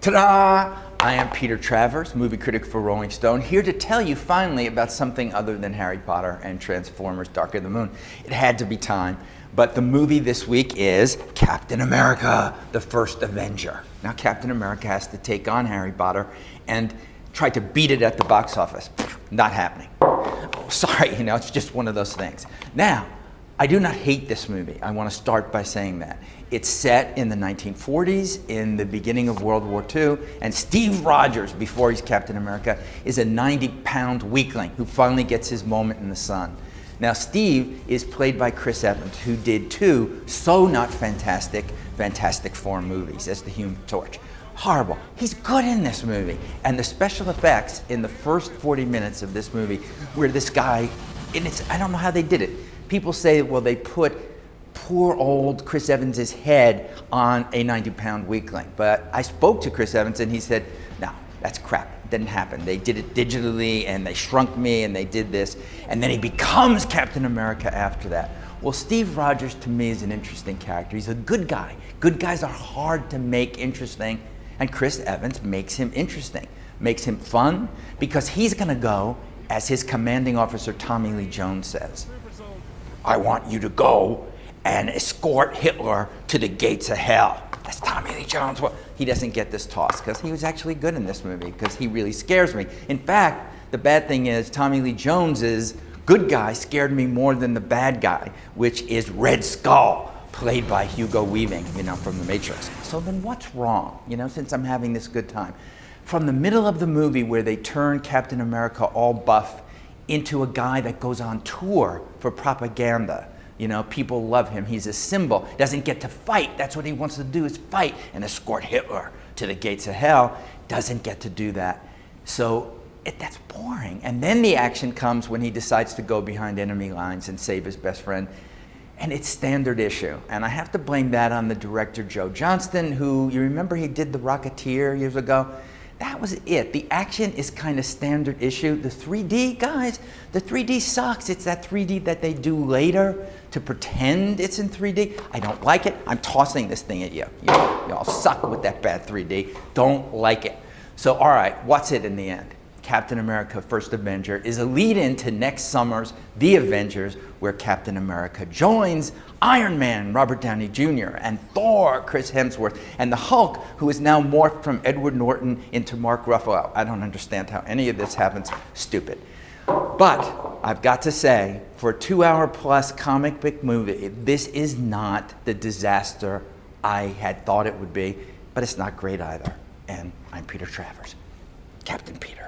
Ta-da! I am Peter Travers, movie critic for Rolling Stone, here to tell you finally about something other than Harry Potter and Transformers Dark of the Moon. It had to be time, but the movie this week is Captain America, the first Avenger. Now Captain America has to take on Harry Potter and try to beat it at the box office. Not happening. Oh, sorry, it's just one of those things. Now, I do not hate this movie. I want to start by saying that. It's set in the 1940s, in the beginning of World War II, and Steve Rogers, before he's Captain America, is a 90-pound weakling who finally gets his moment in the sun. Now, Steve is played by Chris Evans, who did two not fantastic Fantastic Four movies as the Human Torch. Horrible. He's good in this movie. And the special effects in the first 40 minutes of this movie, where this guy, I don't know how they did it. People say, well, they put poor old Chris Evans' head on a 90-pound weakling. But I spoke to Chris Evans and he said, no, that's crap. It didn't happen. They did it digitally and they shrunk me and they did this. And then he becomes Captain America after that. Well, Steve Rogers to me is an interesting character. He's a good guy. Good guys are hard to make interesting. And Chris Evans makes him interesting, makes him fun, because he's going to go, as his commanding officer Tommy Lee Jones says, I want you to go and escort Hitler to the gates of hell. That's Tommy Lee Jones. Well, he doesn't get this toss because he was actually good in this movie, because he really scares me. In fact, the bad thing is Tommy Lee Jones's good guy scared me more than the bad guy, which is Red Skull, played by Hugo Weaving, from The Matrix. So then what's wrong, since I'm having this good time? From the middle of the movie where they turn Captain America all buff into a guy that goes on tour for propaganda. People love him. He's a symbol. Doesn't get to fight. That's what he wants to do, is fight and escort Hitler to the gates of hell. Doesn't get to do that. So that's boring. And then the action comes when he decides to go behind enemy lines and save his best friend. And it's standard issue. And I have to blame that on the director, Joe Johnston, who, you remember he did The Rocketeer years ago? That was it. The action is kind of standard issue. The 3D, guys, the 3D sucks. It's that 3D that they do later to pretend it's in 3D. I don't like it. I'm tossing this thing at you. You all suck with that bad 3D. Don't like it. So, all right, what's it in the end? Captain America, First Avenger is a lead-in to next summer's The Avengers, where Captain America joins Iron Man, Robert Downey Jr., and Thor, Chris Hemsworth, and the Hulk, who is now morphed from Edward Norton into Mark Ruffalo. I don't understand how any of this happens. Stupid. But I've got to say, for a 2-hour-plus comic book movie, this is not the disaster I had thought it would be, but it's not great either. And I'm Peter Travers. Captain Peter.